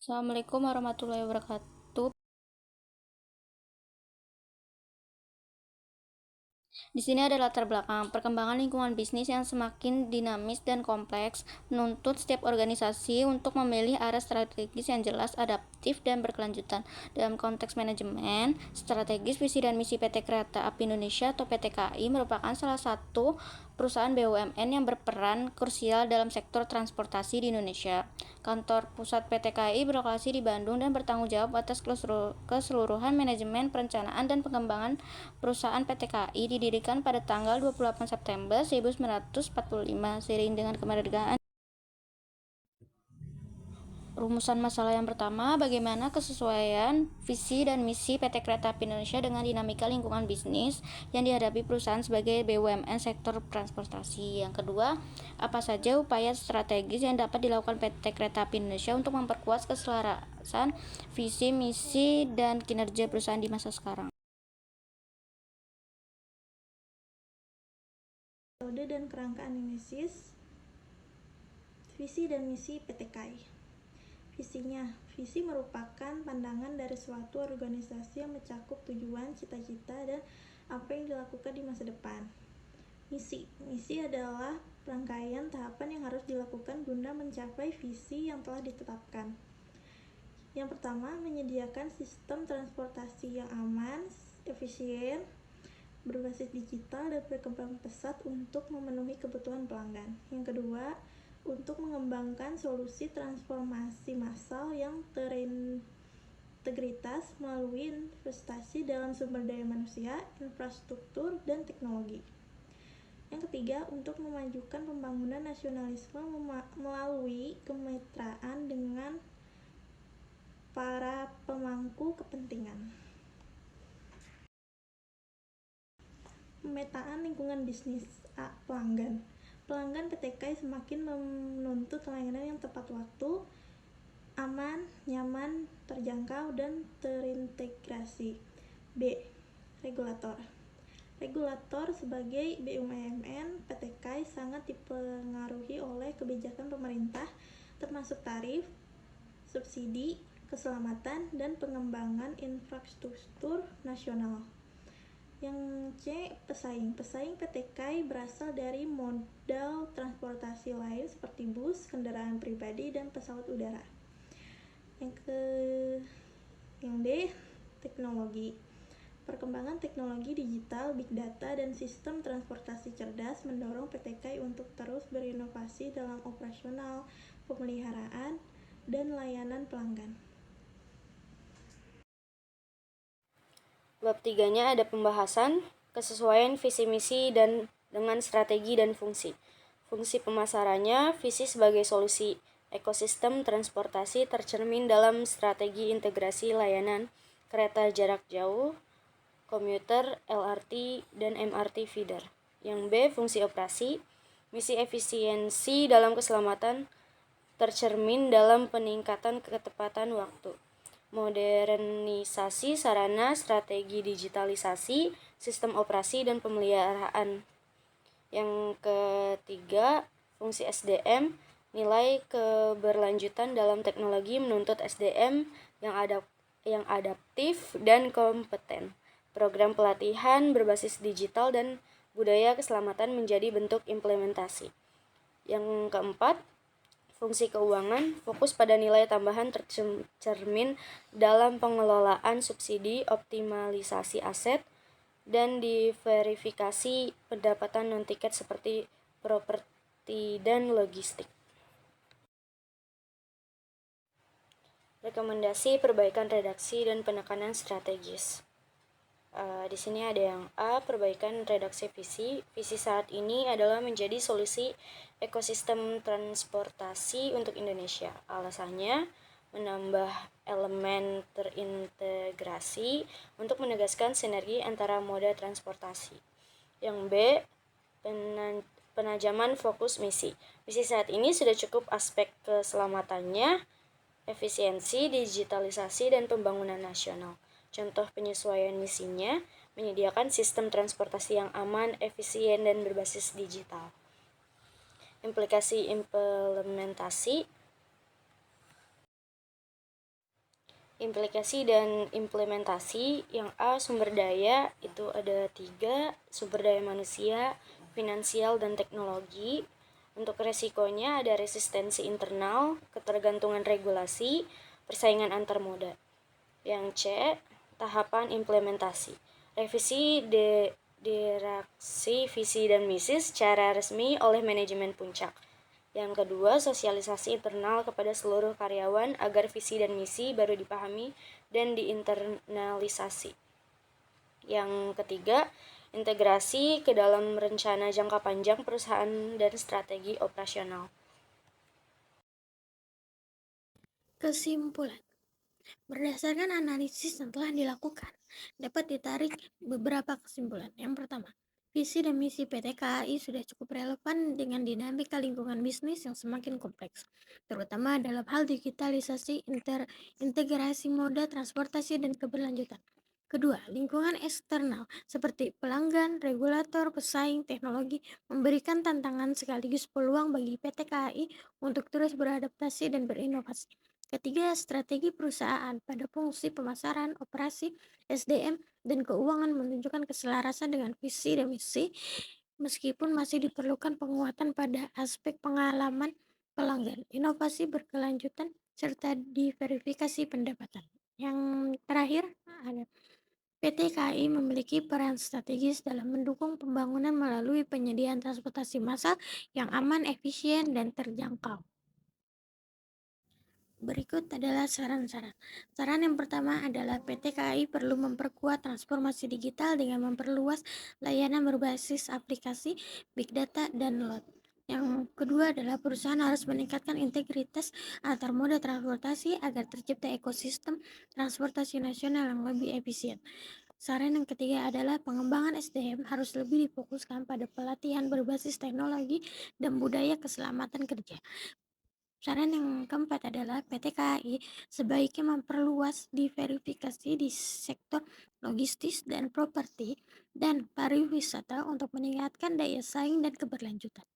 Assalamualaikum warahmatullahi wabarakatuh. Di sini ada latar belakang. Perkembangan lingkungan bisnis yang semakin dinamis dan kompleks menuntut setiap organisasi untuk memilih arah strategis yang jelas, adaptif, dan berkelanjutan. Dalam konteks manajemen, strategis visi dan misi PT Kereta Api Indonesia atau PT KAI merupakan salah satu perusahaan BUMN yang berperan krusial dalam sektor transportasi di Indonesia. Kantor pusat PT KAI berlokasi di Bandung dan bertanggung jawab atas keseluruhan manajemen perencanaan dan pengembangan perusahaan. PT KAI didirikan pada tanggal 28 September 1945 seiring dengan kemerdekaan. Rumusan masalah yang pertama, bagaimana kesesuaian visi dan misi PT Kereta Api Indonesia dengan dinamika lingkungan bisnis yang dihadapi perusahaan sebagai BUMN sektor transportasi. Yang kedua, apa saja upaya strategis yang dapat dilakukan PT Kereta Api Indonesia untuk memperkuat keselarasan visi, misi, dan kinerja perusahaan di masa sekarang. Metode dan kerangka analisis visi dan misi PT KAI. Visinya, visi merupakan pandangan dari suatu organisasi yang mencakup tujuan, cita-cita, dan apa yang dilakukan di masa depan. Misi adalah rangkaian tahapan yang harus dilakukan guna mencapai visi yang telah ditetapkan. Yang pertama, menyediakan sistem transportasi yang aman, efisien, berbasis digital, dan berkembang pesat untuk memenuhi kebutuhan pelanggan. Yang kedua, untuk mengembangkan solusi transformasi massal yang terintegritas melalui investasi dalam sumber daya manusia, infrastruktur, dan teknologi. Yang ketiga, untuk memajukan pembangunan nasionalisme melalui kemitraan dengan para pemangku kepentingan. Pemetaan lingkungan bisnis. Pelanggan. Pelanggan PT KAI semakin menuntut layanan yang tepat waktu, aman, nyaman, terjangkau, dan terintegrasi. B. Regulator. Regulator sebagai BUMN PT KAI sangat dipengaruhi oleh kebijakan pemerintah, termasuk tarif, subsidi, keselamatan, dan pengembangan infrastruktur nasional. Yang C. Pesaing. Pesaing PT KAI berasal dari modal transportasi lain seperti bus, kendaraan pribadi, dan pesawat udara. Yang D. Teknologi. Perkembangan teknologi digital, big data, dan sistem transportasi cerdas mendorong PT KAI untuk terus berinovasi dalam operasional, pemeliharaan, dan layanan pelanggan. Bab 3-nya ada pembahasan kesesuaian visi misi dan dengan strategi dan fungsi. Fungsi pemasarannya, visi sebagai solusi ekosistem transportasi tercermin dalam strategi integrasi layanan kereta jarak jauh, komuter, LRT, dan MRT feeder. Yang B, fungsi operasi, misi efisiensi dalam keselamatan tercermin dalam peningkatan ketepatan waktu, modernisasi sarana, strategi digitalisasi, sistem operasi, dan pemeliharaan. Yang ketiga, fungsi SDM, nilai keberlanjutan dalam teknologi menuntut SDM yang adaptif dan kompeten. Program pelatihan berbasis digital dan budaya keselamatan menjadi bentuk implementasi. Yang keempat, fungsi keuangan, fokus pada nilai tambahan tercermin dalam pengelolaan subsidi, optimalisasi aset, dan diverifikasi pendapatan non-tiket seperti properti dan logistik. Rekomendasi perbaikan redaksi dan penekanan strategis. Di sini ada yang A, perbaikan redaksi visi. Visi saat ini adalah menjadi solusi ekosistem transportasi untuk Indonesia. Alasannya, menambah elemen terintegrasi untuk menegaskan sinergi antara moda transportasi. Yang B, penajaman fokus misi. Misi saat ini sudah cukup aspek keselamatannya, efisiensi, digitalisasi, dan pembangunan nasional. Contoh penyesuaian misinya, menyediakan sistem transportasi yang aman, efisien, dan berbasis digital. Implikasi implementasi, Implikasi dan implementasi. Yang A, sumber daya, itu ada 3, sumber daya manusia, finansial, dan teknologi. Untuk resikonya ada resistensi internal, ketergantungan regulasi, persaingan antar moda. Yang C, tahapan implementasi. Revisi direksi visi dan misi secara resmi oleh manajemen puncak. Yang kedua, sosialisasi internal kepada seluruh karyawan agar visi dan misi baru dipahami dan diinternalisasi. Yang ketiga, integrasi ke dalam rencana jangka panjang perusahaan dan strategi operasional. Kesimpulan. Berdasarkan analisis yang telah dilakukan, dapat ditarik beberapa kesimpulan. Yang pertama, visi dan misi PT KAI sudah cukup relevan dengan dinamika lingkungan bisnis yang semakin kompleks, terutama dalam hal digitalisasi, integrasi moda transportasi, dan keberlanjutan. Kedua, lingkungan eksternal seperti pelanggan, regulator, pesaing, teknologi memberikan tantangan sekaligus peluang bagi PT KAI untuk terus beradaptasi dan berinovasi. Ketiga, strategi perusahaan pada fungsi pemasaran, operasi, SDM, dan keuangan menunjukkan keselarasan dengan visi dan misi, meskipun masih diperlukan penguatan pada aspek pengalaman pelanggan, inovasi berkelanjutan, serta diverifikasi pendapatan. Yang terakhir, ada PT KAI memiliki peran strategis dalam mendukung pembangunan melalui penyediaan transportasi massal yang aman, efisien, dan terjangkau. Berikut adalah saran-saran. Saran yang pertama adalah PT KAI perlu memperkuat transformasi digital dengan memperluas layanan berbasis aplikasi, big data, dan cloud. Yang kedua adalah perusahaan harus meningkatkan integritas antar moda transportasi agar tercipta ekosistem transportasi nasional yang lebih efisien. Saran yang ketiga adalah pengembangan SDM harus lebih difokuskan pada pelatihan berbasis teknologi dan budaya keselamatan kerja. Saran yang keempat adalah PT KAI sebaiknya memperluas diverifikasi di sektor logistis dan properti dan pariwisata untuk meningkatkan daya saing dan keberlanjutan.